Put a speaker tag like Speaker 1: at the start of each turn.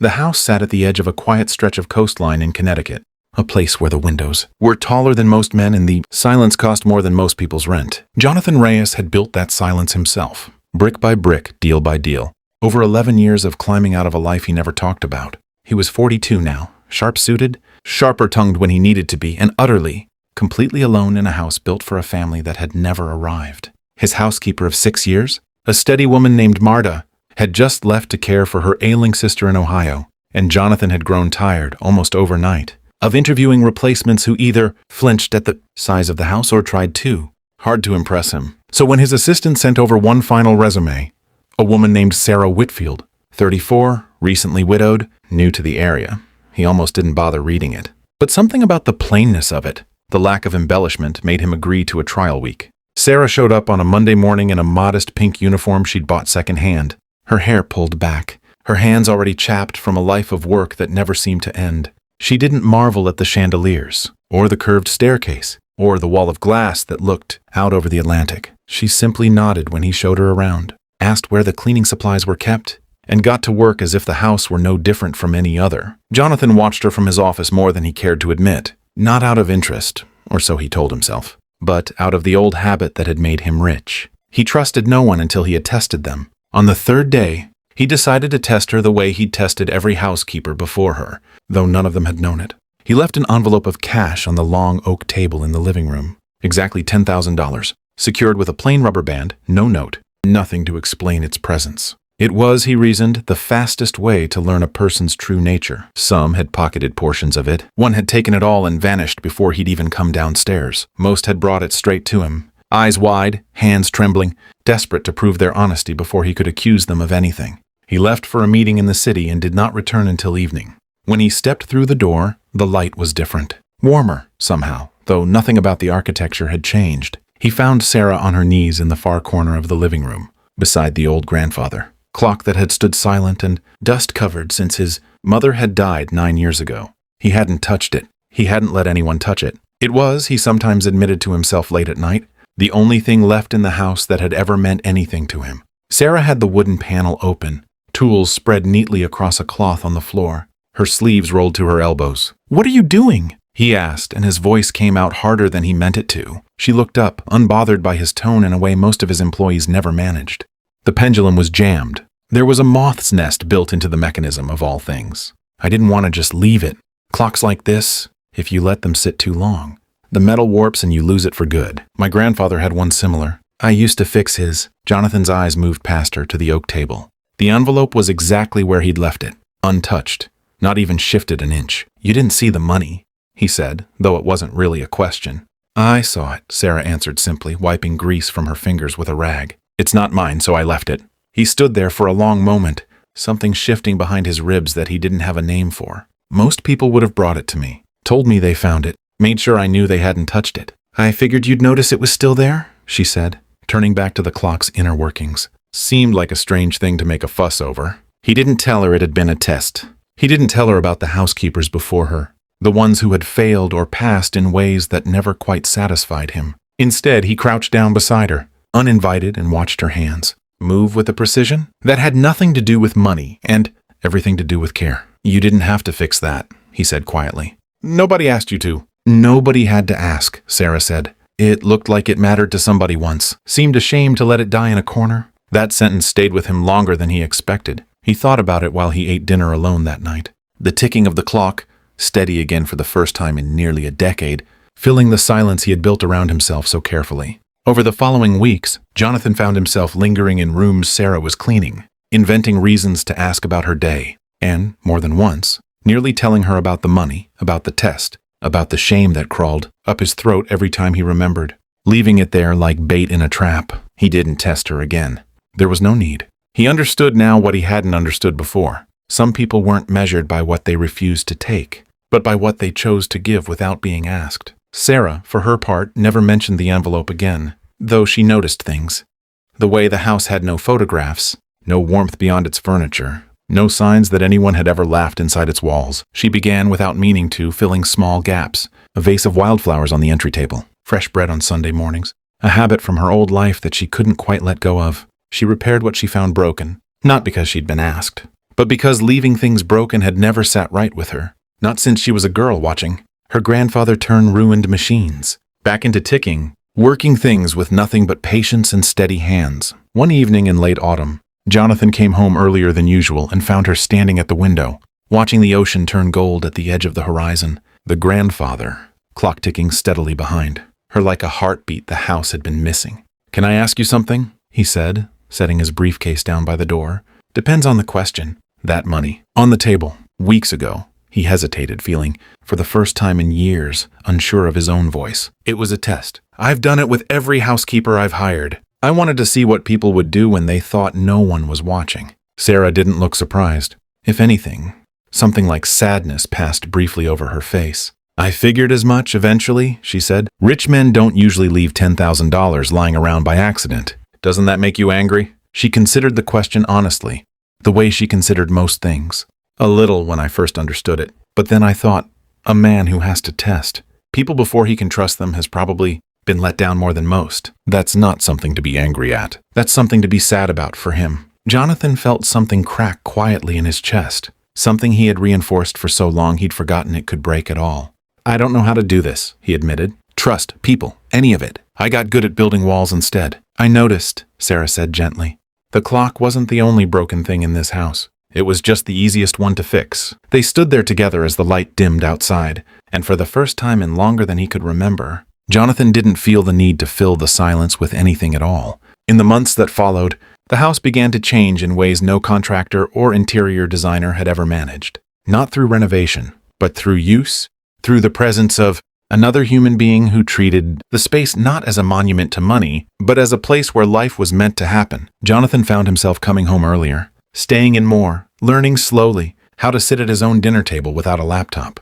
Speaker 1: The house sat at the edge of a quiet stretch of coastline in Connecticut, a place where the windows were taller than most men and the silence cost more than most people's rent. Jonathan Reyes had built that silence himself, brick by brick, deal by deal. Over 11 years of climbing out of a life he never talked about. He was 42 now, sharp-suited, sharper-tongued when he needed to be, and utterly, completely alone in a house built for a family that had never arrived. His housekeeper of 6 years, a steady woman named Marta, had just left to care for her ailing sister in Ohio, and Jonathan had grown tired, almost overnight, of interviewing replacements who either flinched at the size of the house or tried too hard to impress him. So when his assistant sent over one final resume, a woman named Sarah Whitfield, 34, recently widowed, new to the area, he almost didn't bother reading it. But something about the plainness of it, the lack of embellishment, made him agree to a trial week. Sarah showed up on a Monday morning in a modest pink uniform she'd bought secondhand, her hair pulled back, her hands already chapped from a life of work that never seemed to end. She didn't marvel at the chandeliers, or the curved staircase, or the wall of glass that looked out over the Atlantic. She simply nodded when he showed her around, asked where the cleaning supplies were kept, and got to work as if the house were no different from any other. Jonathan watched her from his office more than he cared to admit, not out of interest, or so he told himself, but out of the old habit that had made him rich. He trusted no one until he had tested them. On the third day, he decided to test her the way he'd tested every housekeeper before her, though none of them had known it. He left an envelope of cash on the long oak table in the living room, exactly $10,000, secured with a plain rubber band, no note, nothing to explain its presence. It was, he reasoned, the fastest way to learn a person's true nature. Some had pocketed portions of it. One had taken it all and vanished before he'd even come downstairs. Most had brought it straight to him, eyes wide, hands trembling, desperate to prove their honesty before he could accuse them of anything. He left for a meeting in the city and did not return until evening. When he stepped through the door, the light was different. Warmer, somehow, though nothing about the architecture had changed. He found Sarah on her knees in the far corner of the living room, beside the old grandfather. Clock that had stood silent and dust-covered since his mother had died 9 years ago. He hadn't touched it. He hadn't let anyone touch it. It was, he sometimes admitted to himself late at night, the only thing left in the house that had ever meant anything to him. Sarah had the wooden panel open, tools spread neatly across a cloth on the floor, her sleeves rolled to her elbows. "What are you doing?" he asked, and his voice came out harder than he meant it to. She looked up, unbothered by his tone in a way most of his employees never managed. The pendulum was jammed. There was a moth's nest built into the mechanism of all things. I didn't want to just leave it. Clocks like this, if you let them sit too long, the metal warps and you lose it for good. My grandfather had one similar. I used to fix his. Jonathan's eyes moved past her to the oak table. The envelope was exactly where he'd left it, untouched, not even shifted an inch. "You didn't see the money," he said, though it wasn't really a question. "I saw it," Sarah answered simply, wiping grease from her fingers with a rag. "It's not mine, so I left it." He stood there for a long moment, something shifting behind his ribs that he didn't have a name for. "Most people would have brought it to me, told me they found it, made sure I knew they hadn't touched it." "I figured you'd notice it was still there," she said, turning back to the clock's inner workings. Seemed like a strange thing to make a fuss over. He didn't tell her it had been a test. He didn't tell her about the housekeepers before her, the ones who had failed or passed in ways that never quite satisfied him. Instead, he crouched down beside her, uninvited, and watched her hands move with a precision that had nothing to do with money and everything to do with care. "You didn't have to fix that," he said quietly. "Nobody asked you to." "Nobody had to ask," Sarah said. "It looked like it mattered to somebody once. Seemed ashamed to let it die in a corner." That sentence stayed with him longer than he expected. He thought about it while he ate dinner alone that night. The ticking of the clock, steady again for the first time in nearly a decade, filling the silence he had built around himself so carefully. Over the following weeks, Jonathan found himself lingering in rooms Sarah was cleaning, inventing reasons to ask about her day, and, more than once, nearly telling her about the money, about the test, about the shame that crawled up his throat every time he remembered, leaving it there like bait in a trap. He didn't test her again. There was no need. He understood now what he hadn't understood before. Some people weren't measured by what they refused to take, but by what they chose to give without being asked. Sarah, for her part, never mentioned the envelope again, though she noticed things. The way the house had no photographs, no warmth beyond its furniture, no signs that anyone had ever laughed inside its walls. She began, without meaning to, filling small gaps, a vase of wildflowers on the entry table, fresh bread on Sunday mornings, a habit from her old life that she couldn't quite let go of. She repaired what she found broken, not because she'd been asked, but because leaving things broken had never sat right with her. Not since she was a girl watching her grandfather turn ruined machines back into ticking, working things with nothing but patience and steady hands. One evening in late autumn, Jonathan came home earlier than usual and found her standing at the window, watching the ocean turn gold at the edge of the horizon. The grandfather, clock ticking steadily behind her like a heartbeat the house had been missing. "Can I ask you something?" he said, setting his briefcase down by the door. "Depends on the question." That money. On the table. Weeks ago, he hesitated, feeling, for the first time in years, unsure of his own voice. "It was a test. I've done it with every housekeeper I've hired. I wanted to see what people would do when they thought no one was watching." Sarah didn't look surprised. If anything, something like sadness passed briefly over her face. "I figured as much eventually," she said. "Rich men don't usually leave $10,000 lying around by accident. Doesn't that make you angry?" She considered the question honestly, the way she considered most things. "A little when I first understood it. But then I thought, a man who has to test people before he can trust them has probably been let down more than most. That's not something to be angry at. That's something to be sad about for him." Jonathan felt something crack quietly in his chest, something he had reinforced for so long he'd forgotten it could break at all. "I don't know how to do this," he admitted. "Trust, people, any of it. I got good at building walls instead." "I noticed," Sarah said gently. The clock wasn't the only broken thing in this house. It was just the easiest one to fix. They stood there together as the light dimmed outside, and for the first time in longer than he could remember, Jonathan didn't feel the need to fill the silence with anything at all. In the months that followed, the house began to change in ways no contractor or interior designer had ever managed. Not through renovation, but through use, through the presence of another human being who treated the space not as a monument to money, but as a place where life was meant to happen. Jonathan found himself coming home earlier, staying in more, learning slowly how to sit at his own dinner table without a laptop.